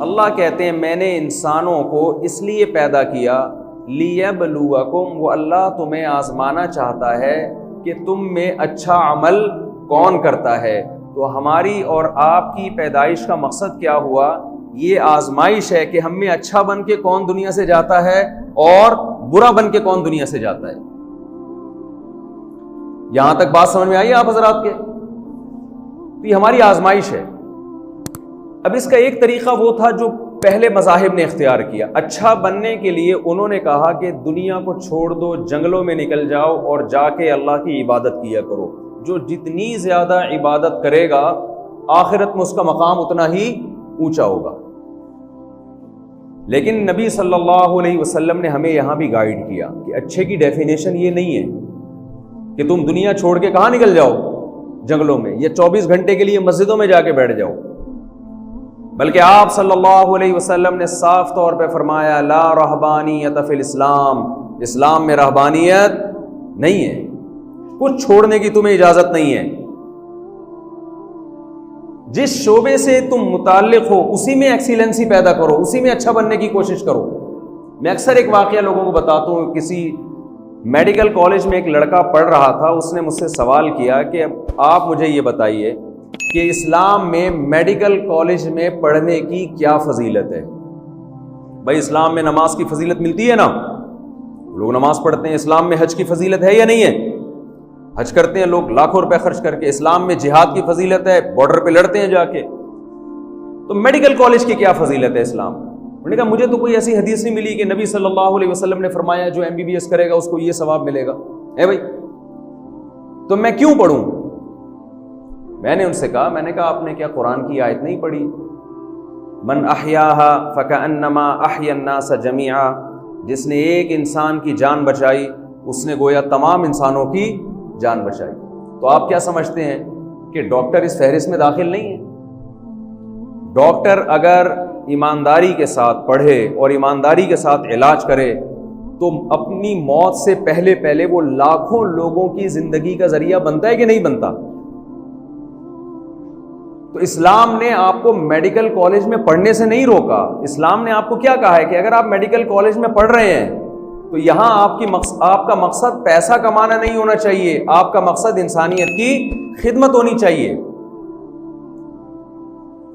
अल्लाह कहते हैं मैंने इंसानों को इसलिए पैदा किया, लियबलुवकुम, वो अल्लाह तुम्हें आजमाना चाहता है कि तुम में अच्छा अमल कौन करता है। तो हमारी और आपकी पैदाइश का मकसद क्या हुआ? ये आजमाइश है कि हम में अच्छा बन के कौन दुनिया से जाता है और बुरा बन के कौन दुनिया से जाता है। यहां तक बात समझ में आई आप हजरात के? तो ये हमारी आजमाइश है। अब इसका एक तरीका वो था जो पहले मज़ाहिब ने इख्तियार किया। अच्छा बनने के लिए उन्होंने कहा कि दुनिया को छोड़ दो, जंगलों में निकल जाओ और जाके अल्लाह की इबादत किया करो। जो जितनी ज़्यादा इबादत करेगा आखिरत में उसका मकाम उतना ही ऊंचा होगा। लेकिन नबी सल्लल्लाहु अलैहि वसल्लम ने हमें यहां भी गाइड किया कि अच्छे की डेफिनेशन ये नहीं है कि तुम दुनिया छोड़ के कहां निकल जाओ जंगलों में, या 24 घंटे के लिए मस्जिदों में जाके बैठ जाओ, बल्कि आप सल्लल्लाहु अलैहि वसल्लम ने साफ तौर पे फरमाया ला रहबानियत फिल इस्लाम, इस्लाम में रहबानियत नहीं है, कुछ छोड़ने की तुम्हें इजाजत नहीं है। जिस शोबे से तुम मुताल्लिक हो उसी में एक्सीलेंसी पैदा करो, उसी में अच्छा बनने की कोशिश करो। मैं अक्सर एक वाकया लोगों को बताता हूँ। किसी मेडिकल कॉलेज में एक लड़का पढ़ रहा था, उसने मुझसे सवाल किया कि आप मुझे ये बताइए कि इस्लाम में मेडिकल कॉलेज में पढ़ने की क्या फजीलत है। भाई इस्लाम में नमाज की फजीलत मिलती है ना, लोग नमाज पढ़ते हैं। इस्लाम में हज की फजीलत है या नहीं है? हज करते हैं लोग लाखों रुपए खर्च करके। इस्लाम में जिहाद की फजीलत है, बॉर्डर पे लड़ते हैं जाके। तो मेडिकल कॉलेज की क्या फजीलत है इस्लाम? उन्होंने कहा मुझे तो कोई ऐसी हदीस नहीं मिली कि नबी सल्लल्लाहु अलैहि वसल्लम ने फरमाया जो MBBS करेगा उसको ये सवाब मिलेगा। है भाई, तो मैं क्यों पढ़ूं? मैंने उनसे कहा, मैंने कहा आपने क्या कुरान की आयत नहीं पढ़ी? मन अहयाहा फकअन्नमा अहयन नास जमीआ, जिसने एक इंसान की जान बचाई उसने गोया तमाम इंसानों की जान बचाई। तो आप क्या समझते हैं कि डॉक्टर इस फहरिस्त में दाखिल नहीं है? डॉक्टर अगर ईमानदारी के साथ पढ़े और ईमानदारी के साथ इलाज करे तो अपनी मौत से पहले पहले वो लाखों लोगों की जिंदगी का जरिया बनता है कि नहीं बनता? तो इस्लाम ने आपको मेडिकल कॉलेज में पढ़ने से नहीं रोका। इस्लाम ने आपको क्या कहा है कि अगर आप मेडिकल कॉलेज में पढ़ रहे हैं तो यहां आपका मकसद पैसा कमाना नहीं होना चाहिए, आपका मकसद इंसानियत की खिदमत होनी चाहिए।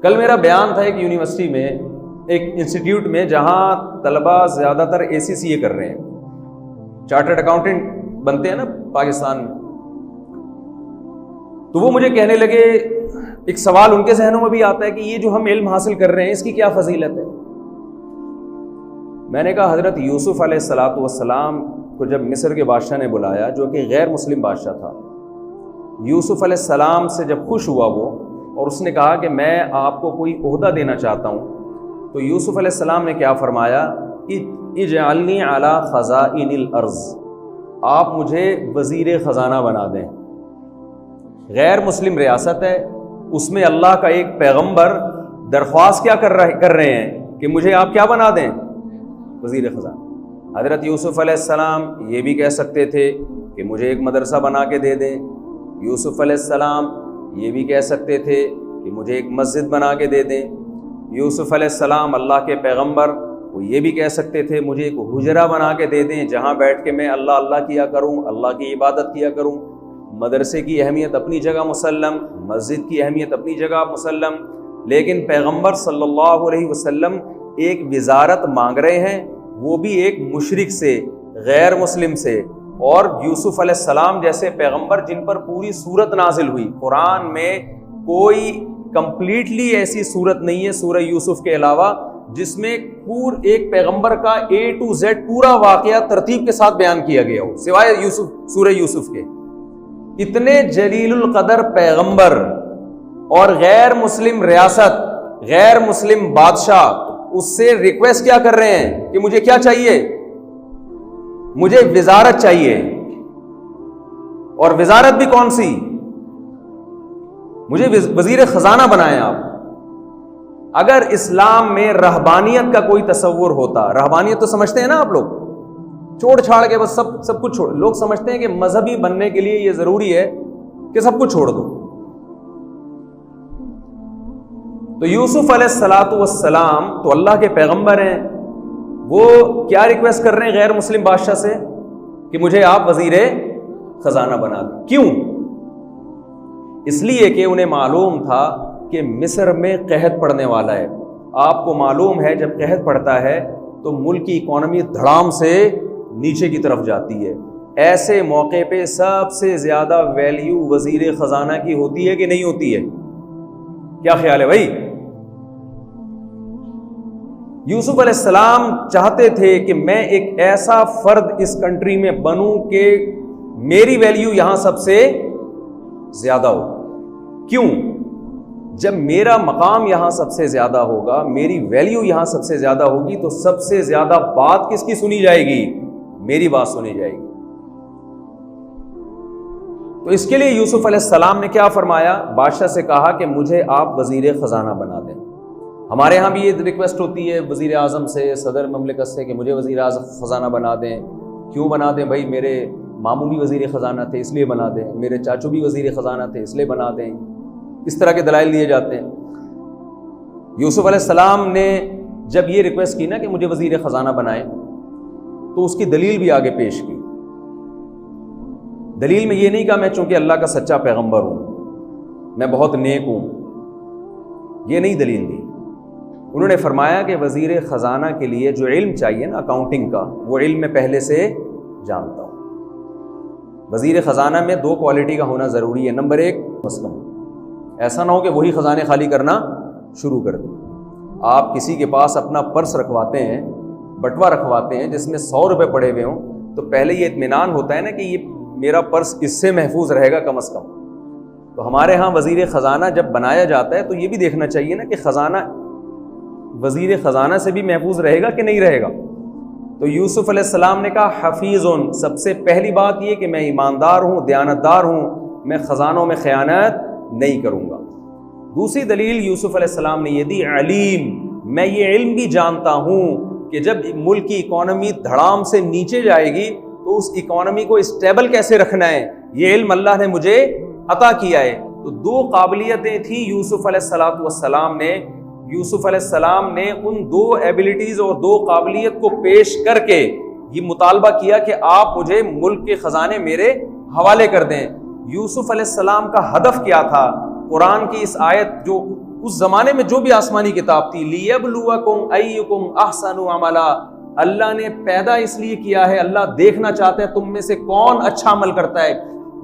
कल मेरा बयान था एक यूनिवर्सिटी में, एक इंस्टीट्यूट में, जहां तलबा ज्यादातर ACCA कर रहे हैं, चार्टर्ड अकाउंटेंट बनते हैं ना पाकिस्तान में। तो वो मुझे कहने लगे, एक सवाल उनके जहनों में भी आता है कि ये जो हम इल्म हासिल कर रहे हैं इसकी क्या फजीलत है। मैंने कहा हजरत यूसुफ अलैहिस्सलातु वस्सलाम को जब मिस्र के बादशाह ने बुलाया, जो कि गैर मुस्लिम बादशाह था, यूसुफ अलैहिस्सलाम से जब खुश हुआ वो और उसने कहा कि मैं आपको कोई ओहदा देना चाहता हूँ, तो यूसुफ अलैहिस्सलाम ने क्या फरमाया कि इजअलनी अला खज़ाइनिल अर्ज़, आप मुझे वज़ीर ख़ज़ाना बना दें। गैर मुस्लिम रियासत है, उसमें अल्लाह का एक पैगंबर दरख्वास्त क्या कर रहे हैं कि मुझे आप क्या बना दें? वज़ीर ख़ज़ाना। हज़रत यूसुफ अलैहिस्सलाम ये भी कह सकते थे कि मुझे एक मदरसा बना के दे दें। यूसुफ अलैहिस्सलाम ये भी कह सकते थे कि मुझे एक मस्जिद बना के दे दें। यूसुफ अलैहिस्सलाम अल्लाह के पैगंबर, वो ये भी कह सकते थे मुझे एक हुजरा बना के दे दें जहाँ बैठ के मैं अल्लाह अल्लाह किया करूँ, अल्लाह की इबादत किया करूँ। मदरसे की अहमियत अपनी जगह मुसल्लम, मस्जिद की अहमियत अपनी जगह मुसल्लम, लेकिन पैगंबर सल्लल्लाहु अलैहि वसल्लम एक विजारत मांग रहे हैं, वो भी एक मुशरिक से, गैर मुस्लिम से। और यूसुफ अलैहिस्सलाम जैसे पैगंबर जिन पर पूरी सूरत नाजिल हुई, कुरान में कोई कंप्लीटली ऐसी सूरत नहीं है सूरह यूसुफ के अलावा जिसमें एक पैगंबर का A to Z पूरा वाकया तरतीब के साथ बयान किया गया हो, सिवाय सूरह यूसुफ के। इतने जलीलुल कदर पैगंबर और गैर मुस्लिम रियासत, गैर मुस्लिम बादशाह उससे रिक्वेस्ट क्या कर रहे हैं कि मुझे क्या चाहिए? मुझे विजारत चाहिए। और विजारत भी कौन सी? मुझे वजीर खजाना बनाए आप। अगर इस्लाम में रहबानियत का कोई तस्वुर होता, रहबानियत तो समझते हैं ना आप लोग, छोड़ छाड़ के बस सब कुछ छोड़। लोग समझते हैं कि मजहबी बनने के लिए यह जरूरी है कि सब कुछ छोड़ दो। तो यूसुफ अलैहिस्सलाम तो अल्लाह के पैगंबर हैं, वो क्या रिक्वेस्ट कर रहे हैं गैर मुस्लिम बादशाह से कि मुझे आप वजीरे खजाना बना दें। क्यों? इसलिए कि उन्हें मालूम था कि मिस्र में कहत पड़ने वाला है। आपको मालूम है जब कहत पड़ता है तो मुल्क की इकॉनमी धड़ाम से नीचे की तरफ जाती है। ऐसे मौके पे सबसे ज्यादा वैल्यू वजीर खजाना की होती है कि नहीं होती है? क्या ख्याल है भाई? यूसुफ अलैहिस्सलाम चाहते थे कि मैं एक ऐसा फर्द इस कंट्री में बनूं कि मेरी वैल्यू यहां सबसे ज्यादा हो। क्यों? जब मेरा मकाम यहां सबसे ज्यादा होगा, मेरी वैल्यू यहां सबसे ज्यादा होगी, तो सबसे ज्यादा बात किसकी सुनी जाएगी? मेरी बात सुनी जाएगी। तो इसके लिए यूसुफ अलैहिस्सलाम ने क्या फरमाया? बादशाह से कहा कि मुझे आप वजीर खजाना बना दें। हमारे यहाँ भी ये रिक्वेस्ट होती है वजीर आज़म से, सदर ममलिकत से, कि मुझे वजीर आज़म खजाना बना दें। क्यों बना दें भाई? मेरे मामू भी वजीर खजाना थे इसलिए बना दें, मेरे चाचू भी वजीर खजाना थे इसलिए बना दें। इस तरह के दलाइल दिए जाते हैं। यूसुफ अलैहिस्सलाम ने जब ये रिक्वेस्ट की ना कि मुझे वजीर खजाना बनाए, तो उसकी दलील भी आगे पेश की। दलील में ये नहीं कहा मैं चूंकि अल्लाह का सच्चा पैगंबर हूं, मैं बहुत नेक हूं, ये नहीं दलील दी। उन्होंने फरमाया कि वजीर खजाना के लिए जो इल्म चाहिए ना अकाउंटिंग का, वो इल्म मैं पहले से जानता हूं। वजीर खजाना में दो क्वालिटी का होना जरूरी है। नंबर एक, मसलन ऐसा ना हो कि वही खजाने खाली करना शुरू कर दें। आप किसी के पास अपना पर्स रखवाते हैं, बटवा रखवाते हैं जिसमें 100 रुपये पड़े हुए हों, तो पहले ये इत्मीनान होता है ना कि ये मेरा पर्स इससे महफूज रहेगा कम अज़ कम। तो हमारे यहाँ वजीर ख़जाना जब बनाया जाता है तो ये भी देखना चाहिए ना कि ख़जाना वजीर ख़जाना से भी महफूज रहेगा कि नहीं रहेगा। तो यूसुफ अलैहिस्सलाम ने कहा हफीज़ुन, सबसे पहली बात ये कि मैं ईमानदार हूँ, दयानतदार हूँ, मैं ख़जानों में ख़यानत नहीं करूँगा। दूसरी दलील यूसुफ अलैहिस्सलाम ने ये दी, अलीम, मैं ये इल्म भी जानता हूँ कि जब मुल्क की इकॉनमी धड़ाम से नीचे जाएगी तो उस इकॉनमी को स्टेबल कैसे रखना है, ये इल्म अल्लाह ने मुझे अता किया है। तो दो काबिलियतें थी यूसुफ अलैहिस्सलाम ने। यूसुफ अलैहिस्सलाम ने उन दो एबिलिटीज और दो काबिलियत को पेश करके ये मुतालबा किया कि आप मुझे मुल्क के खजाने मेरे हवाले कर दें। यूसुफ अलैहिस्सलाम का हदफ क्या था? कुरान की इस आयत, जो उस जमाने में जो भी आसमानी किताब थी, लियब्लुवकुम अय्युकुम अहसनु अमला, अल्लाह ने पैदा इसलिए किया है, अल्लाह देखना चाहते हैं तुम में से कौन अच्छा अमल करता है।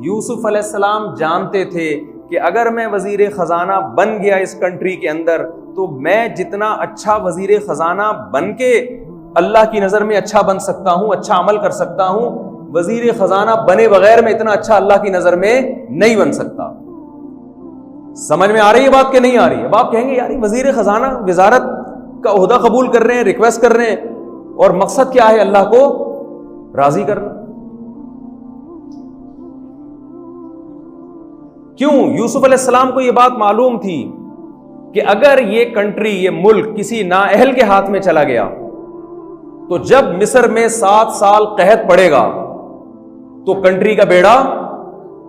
यूसुफ अलैहिस्सलाम जानते थे कि अगर मैं वजीर खजाना बन गया इस कंट्री के अंदर, तो मैं जितना अच्छा वजीर खजाना बन के अल्लाह की नजर में अच्छा बन सकता हूं, अच्छा अमल कर सकता हूं, वजीर खजाना बने बगैर मैं इतना अच्छा अल्लाह की नजर में नहीं बन सकता। समझ में आ रही है बात कि नहीं आ रही है? अब आप कहेंगे यार वजीर खजाना वजारत का ओहदा कबूल कर रहे हैं, रिक्वेस्ट कर रहे हैं, और मकसद क्या है? अल्लाह को राजी करना। क्यों? यूसुफ अलैहिस्सलाम को यह बात मालूम थी कि अगर ये कंट्री, ये मुल्क किसी नाअहल के हाथ में चला गया, तो जब मिस्र में 7 साल कहत पड़ेगा तो कंट्री का बेड़ा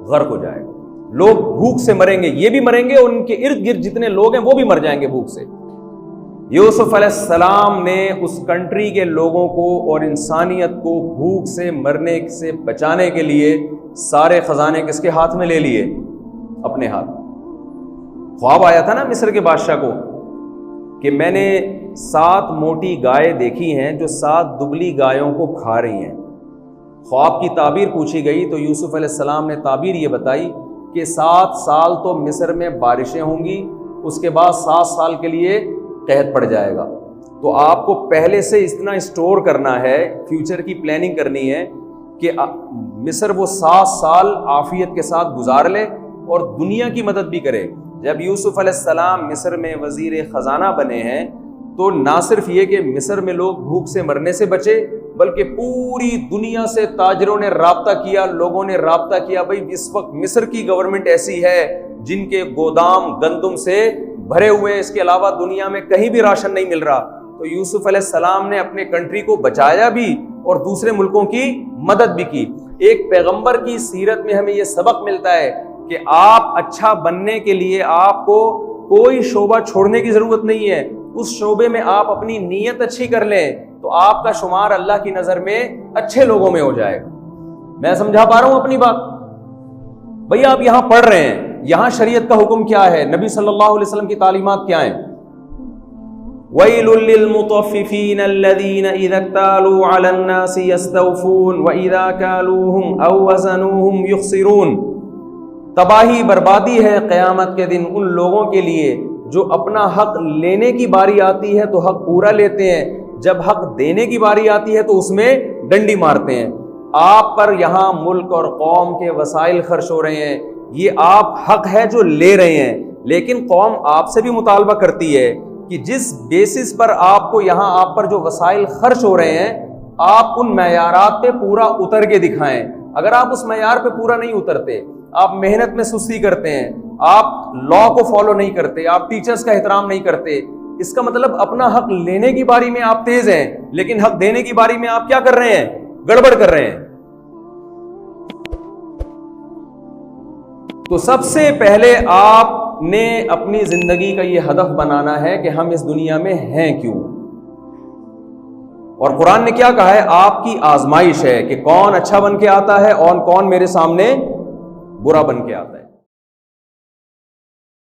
गर्क हो जाएगा, लोग भूख से मरेंगे, ये भी मरेंगे और उनके इर्द गिर्द जितने लोग हैं वो भी मर जाएंगे भूख से। यूसुफ अलैहिस्सलाम ने उस कंट्री के लोगों को और इंसानियत को भूख से मरने से बचाने के लिए सारे खजाने किसके हाथ में ले लिए? अपने हाथ। ख्वाब आया था ना मिस्र के बादशाह को कि मैंने 7 मोटी गाय देखी हैं जो 7 दुबली गायों को खा रही हैं। ख्वाब की ताबीर पूछी गई तो यूसुफ अलैहिस्सलाम ने ताबीर ये बताई कि 7 साल तो मिस्र में बारिशें होंगी, उसके बाद 7 साल के लिए कहत पड़ जाएगा। तो आपको पहले से इतना स्टोर करना है, फ्यूचर की प्लानिंग करनी है कि मिस्र वो 7 साल आफियत के साथ गुजार ले और दुनिया की मदद भी करे। जब यूसुफ अलैहिस्सलाम मिस्र में वजीर खजाना बने हैं तो ना सिर्फ ये कि मिस्र में लोग भूख से मरने से बचे, बल्कि पूरी दुनिया से ताजरों ने राब्ता किया, लोगों ने राब्ता किया। भाई इस वक्त मिस्र की गवर्नमेंट ऐसी है जिनके गोदाम गंदुम से भरे हुए, इसके अलावा दुनिया में कहीं भी राशन नहीं मिल रहा। तो यूसुफ अलैहिस्सलाम ने अपने कंट्री को बचाया भी और दूसरे मुल्कों की मदद भी की। एक पैगंबर की सीरत में हमें यह सबक मिलता है कि आप अच्छा बनने के लिए आपको कोई शोबा छोड़ने की जरूरत नहीं है। उस शोबे में आप अपनी नीयत अच्छी कर लें तो आपका शुमार अल्लाह की नजर में अच्छे लोगों में हो जाएगा। मैं समझा पा रहा हूं अपनी बात? भैया आप यहां पढ़ रहे हैं, यहां शरीयत का हुक्म क्या है, नबी सल्लल्लाहु अलैहि वसल्लम की तालीमात क्या है? वैलुल लिल मुतफ्फिफीन अल्लज़ीना इज़ा तालू अलन नासी यस्तौफून व इज़ा कालूहुम औ वज़नूहुम युखसिरून। तबाही बर्बादी है क़यामत के दिन उन लोगों के लिए जो अपना हक लेने की बारी आती है तो हक पूरा लेते हैं, जब हक देने की बारी आती है तो उसमें डंडी मारते हैं। आप पर यहाँ मुल्क और कौम के वसाइल खर्च हो रहे हैं, ये आप हक है जो ले रहे हैं, लेकिन कौम आपसे भी मुतालबा करती है कि जिस बेसिस पर आपको यहाँ आप पर जो वसाइल खर्च हो रहे हैं आप उन मयारात पे पूरा उतर के दिखाएं। अगर आप उस मयार पे पूरा नहीं उतरते, आप मेहनत में सुस्ती करते हैं, आप लॉ को फॉलो नहीं करते, आप टीचर्स का एहतराम नहीं करते, इसका मतलब अपना हक लेने की बारी में आप तेज हैं, लेकिन हक देने की बारी में आप क्या कर रहे हैं? गड़बड़ कर रहे हैं। तो सबसे पहले आपने अपनी जिंदगी का यह हदफ बनाना है कि हम इस दुनिया में हैं क्यों। और कुरान ने क्या कहा है? आपकी आजमाइश है कि कौन अच्छा बन के आता है और कौन मेरे सामने बुरा बन के आता है।